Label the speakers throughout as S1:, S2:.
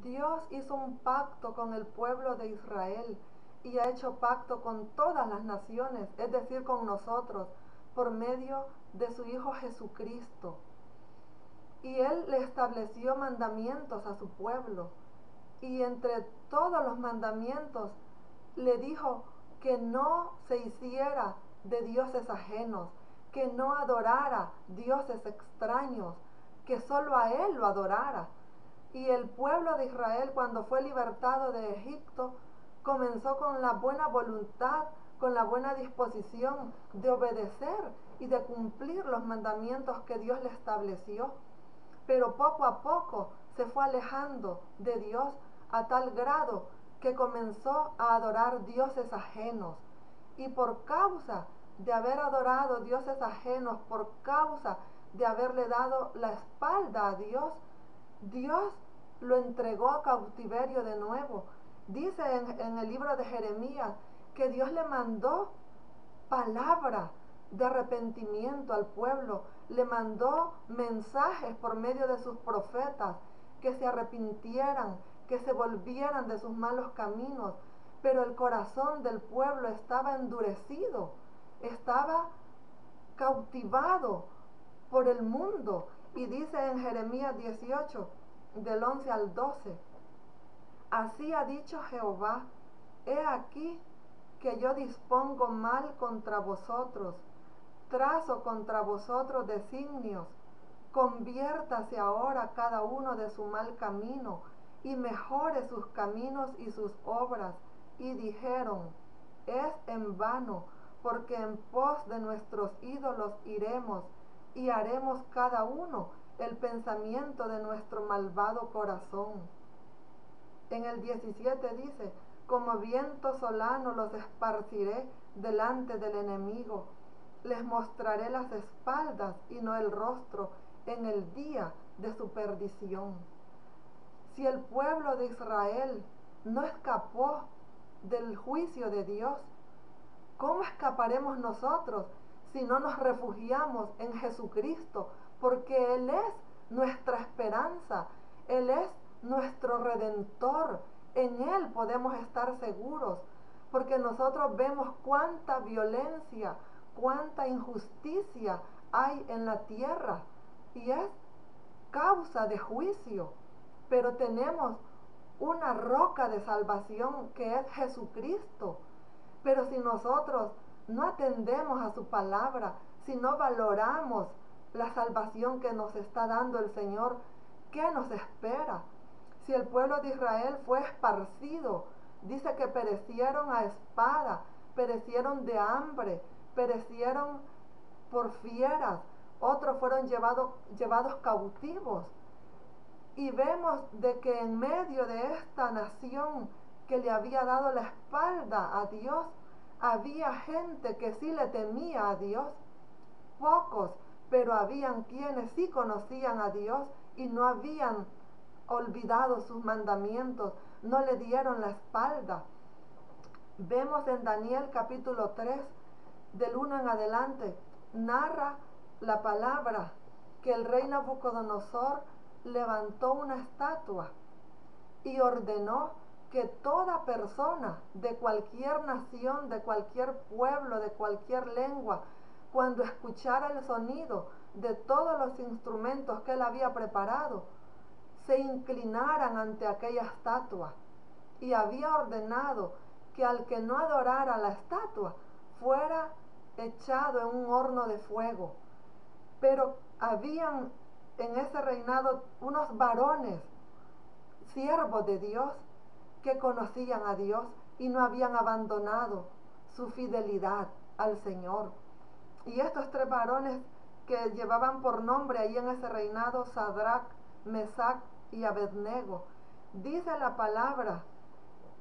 S1: Dios hizo un pacto con el pueblo de Israel y ha hecho pacto con todas las naciones, es decir, con nosotros, por medio de su Hijo Jesucristo. Y Él le estableció mandamientos a su pueblo. Y entre todos los mandamientos le dijo que no se hiciera de dioses ajenos, que no adorara dioses extraños, que solo a Él lo adorara. Y el pueblo de Israel, cuando fue libertado de Egipto, comenzó con la buena voluntad, con la buena disposición de obedecer y de cumplir los mandamientos que Dios le estableció. Pero poco a poco se fue alejando de Dios a tal grado que comenzó a adorar dioses ajenos. Y por causa de haber adorado dioses ajenos, por causa de haberle dado la espalda a Dios, Dios lo entregó a cautiverio de nuevo. Dice en el libro de Jeremías que Dios le mandó palabra de arrepentimiento al pueblo, le mandó mensajes por medio de sus profetas, que se arrepintieran, que se volvieran de sus malos caminos, pero el corazón del pueblo estaba endurecido, estaba cautivado por el mundo. Y dice en Jeremías 18, del 11 al 12, así ha dicho Jehová, he aquí que yo dispongo mal contra vosotros, trazo contra vosotros designios, conviértase ahora cada uno de su mal camino, y mejore sus caminos y sus obras. Y dijeron, es en vano, porque en pos de nuestros ídolos iremos, y haremos cada uno el pensamiento de nuestro malvado corazón. En el 17 dice, como viento solano los esparciré delante del enemigo, les mostraré las espaldas y no el rostro en el día de su perdición. Si el pueblo de Israel no escapó del juicio de Dios, ¿cómo escaparemos nosotros si no nos refugiamos en Jesucristo? Porque Él es nuestra esperanza, Él es nuestro redentor, en Él podemos estar seguros, porque nosotros vemos cuánta violencia, cuánta injusticia hay en la tierra, y es causa de juicio, pero tenemos una roca de salvación que es Jesucristo. Pero si nosotros no atendemos a su palabra, si no valoramos la salvación que nos está dando el Señor, ¿qué nos espera? Si el pueblo de Israel fue esparcido, dice que perecieron a espada, perecieron de hambre, perecieron por fieras, otros fueron llevados cautivos. Y vemos de que en medio de esta nación que le había dado la espalda a Dios, había gente que sí le temía a Dios, pocos, pero habían quienes sí conocían a Dios y no habían olvidado sus mandamientos, no le dieron la espalda. Vemos en Daniel capítulo 3, del 1 en adelante, narra la palabra que el rey Nabucodonosor levantó una estatua y ordenó que toda persona de cualquier nación, de cualquier pueblo, de cualquier lengua, cuando escuchara el sonido de todos los instrumentos que él había preparado, se inclinaran ante aquella estatua. Y había ordenado que al que no adorara la estatua fuera echado en un horno de fuego. Pero habían en ese reinado unos varones, siervos de Dios, que conocían a Dios y no habían abandonado su fidelidad al Señor. Y estos tres varones que llevaban por nombre ahí en ese reinado, Sadrach, Mesac y Abednego, dice la palabra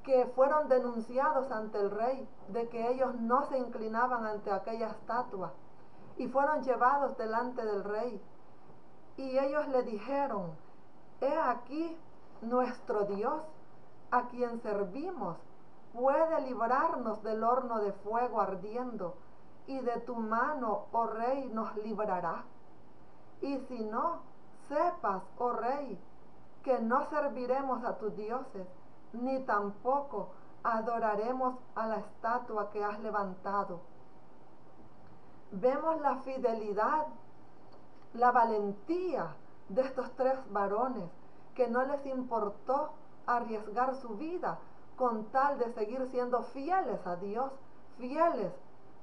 S1: que fueron denunciados ante el rey de que ellos no se inclinaban ante aquella estatua, y fueron llevados delante del rey. Y ellos le dijeron, he aquí nuestro Dios, a quien servimos, puede librarnos del horno de fuego ardiendo, y de tu mano, oh rey, nos librará. Y si no, sepas, oh rey, que no serviremos a tus dioses, ni tampoco adoraremos a la estatua que has levantado. Vemos la fidelidad, la valentía de estos tres varones, que no les importó arriesgar su vida con tal de seguir siendo fieles a Dios, fieles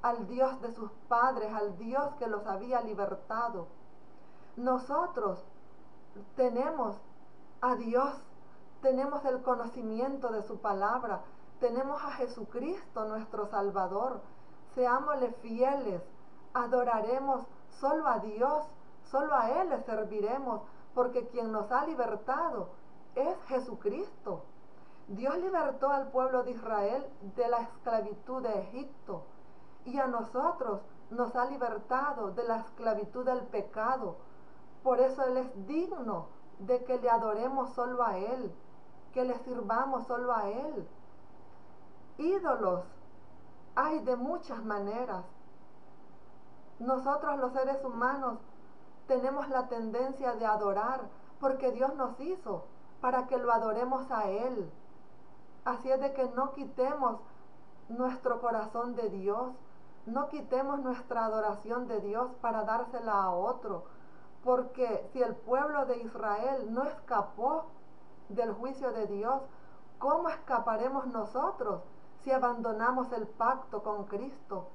S1: al Dios de sus padres, al Dios que los había libertado. Nosotros tenemos a Dios, tenemos el conocimiento de su palabra, tenemos a Jesucristo nuestro Salvador. Seámosle fieles, adoraremos solo a Dios, solo a Él le serviremos, porque quien nos ha libertado es Jesucristo. Dios libertó al pueblo de Israel de la esclavitud de Egipto, y a nosotros nos ha libertado de la esclavitud del pecado. Por eso Él es digno de que le adoremos solo a Él, que le sirvamos solo a Él. Ídolos hay de muchas maneras. Nosotros los seres humanos tenemos la tendencia de adorar porque Dios nos hizo para que lo adoremos a Él. Así es de que no quitemos nuestro corazón de Dios, no quitemos nuestra adoración de Dios para dársela a otro, porque si el pueblo de Israel no escapó del juicio de Dios, ¿cómo escaparemos nosotros si abandonamos el pacto con Cristo?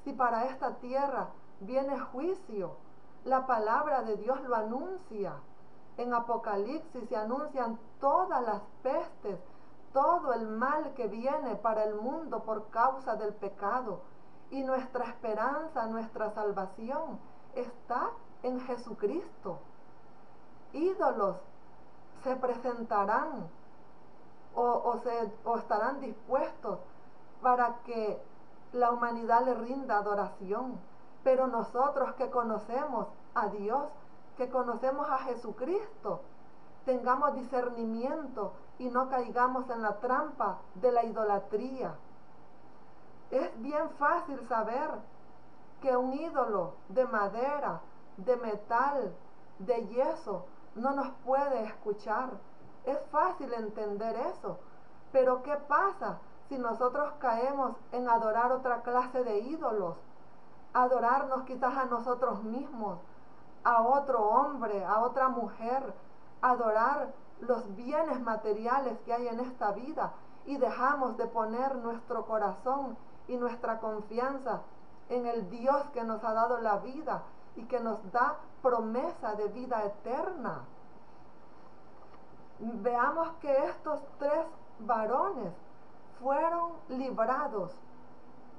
S1: Si para esta tierra viene juicio, la palabra de Dios lo anuncia. En Apocalipsis se anuncian todas las pestes, todo el mal que viene para el mundo por causa del pecado. Y nuestra esperanza, nuestra salvación está en Jesucristo. Ídolos se presentarán o estarán dispuestos para que la humanidad le rinda adoración. Pero nosotros que conocemos a Dios, que conocemos a Jesucristo, tengamos discernimiento y no caigamos en la trampa de la idolatría. Es bien fácil saber que un ídolo de madera, de metal, de yeso, no nos puede escuchar. Es fácil entender eso. Pero ¿qué pasa si nosotros caemos en adorar otra clase de ídolos? Adorarnos quizás a nosotros mismos, a otro hombre, a otra mujer, adorar los bienes materiales que hay en esta vida, y dejamos de poner nuestro corazón y nuestra confianza en el Dios que nos ha dado la vida y que nos da promesa de vida eterna. Veamos que estos tres varones fueron librados,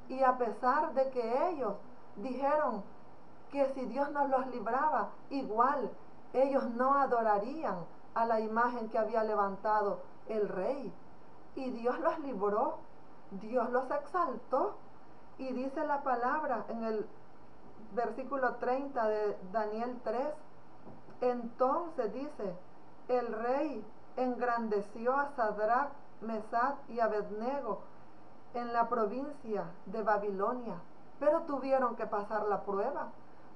S1: y a pesar de que ellos dijeron que si Dios nos los libraba, igual ellos no adorarían a la imagen que había levantado el rey. Y Dios los libró, Dios los exaltó. Y dice la palabra en el versículo 30 de Daniel 3, entonces dice, el rey engrandeció a Sadrach, Mesach y Abednego en la provincia de Babilonia, pero tuvieron que pasar la prueba.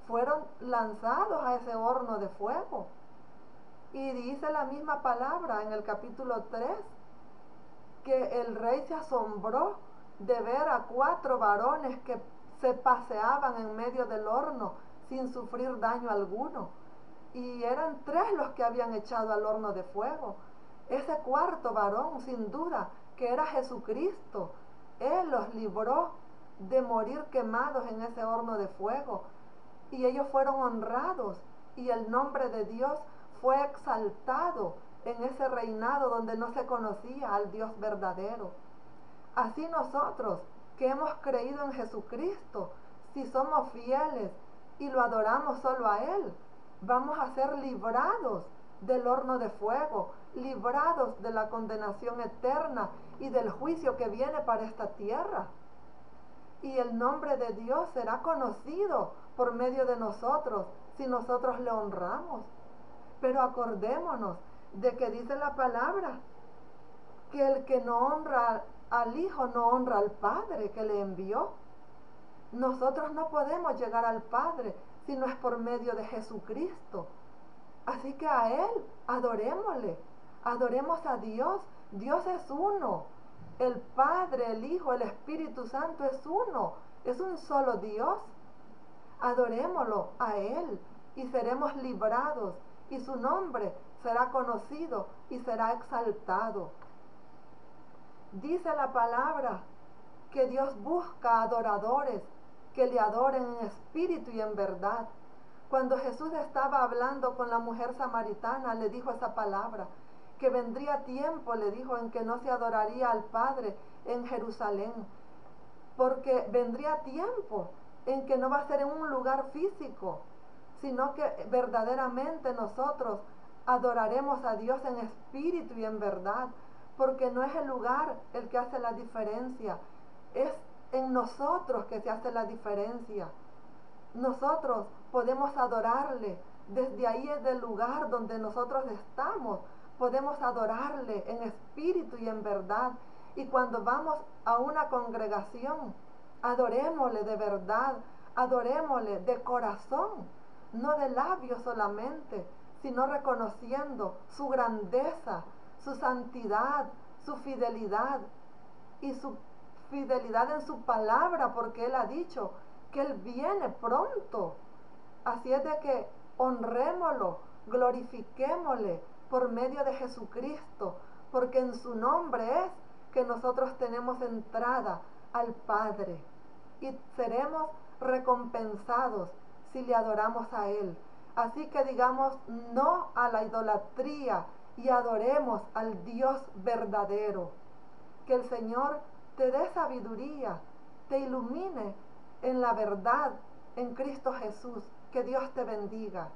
S1: Fueron lanzados a ese horno de fuego. Y dice la misma palabra en el capítulo 3 que el rey se asombró de ver a 4 varones que se paseaban en medio del horno sin sufrir daño alguno. Y eran 3 los que habían echado al horno de fuego. Ese cuarto varón, sin duda, que era Jesucristo, Él los libró de morir quemados en ese horno de fuego. Y ellos fueron honrados, y el nombre de Dios fue exaltado en ese reinado donde no se conocía al Dios verdadero. Así nosotros, que hemos creído en Jesucristo, si somos fieles y lo adoramos solo a Él, vamos a ser librados del horno de fuego, librados de la condenación eterna y del juicio que viene para esta tierra. Y el nombre de Dios será conocido por medio de nosotros si nosotros le honramos. Pero acordémonos de que dice la palabra que el que no honra al Hijo no honra al Padre que le envió. Nosotros no podemos llegar al Padre si no es por medio de Jesucristo. Así que a Él adorémosle, adoremos a Dios. Dios es uno. El Padre, el Hijo, el Espíritu Santo es uno. Es un solo Dios. Adorémoslo a Él y seremos librados y su nombre será conocido y será exaltado. Dice la palabra que Dios busca adoradores que le adoren en espíritu y en verdad. Cuando Jesús estaba hablando con la mujer samaritana, le dijo esa palabra, que vendría tiempo, le dijo, en que no se adoraría al Padre en Jerusalén, porque vendría tiempo en que no va a ser en un lugar físico, sino que verdaderamente nosotros adoraremos a Dios en espíritu y en verdad, porque no es el lugar el que hace la diferencia, es en nosotros que se hace la diferencia. Nosotros podemos adorarle desde ahí, es el lugar donde nosotros estamos. Podemos adorarle en espíritu y en verdad. Y cuando vamos a una congregación, adorémosle de verdad, adorémosle de corazón, no de labios solamente, sino reconociendo su grandeza, su santidad, su fidelidad y su fidelidad en su palabra, porque Él ha dicho que Él viene pronto. Así es de que honrémoslo, glorifiquémosle por medio de Jesucristo, porque en su nombre es que nosotros tenemos entrada al Padre y seremos recompensados si le adoramos a Él. Así que digamos no a la idolatría y adoremos al Dios verdadero. Que el Señor te dé sabiduría, te ilumine en la verdad en Cristo Jesús. Que Dios te bendiga.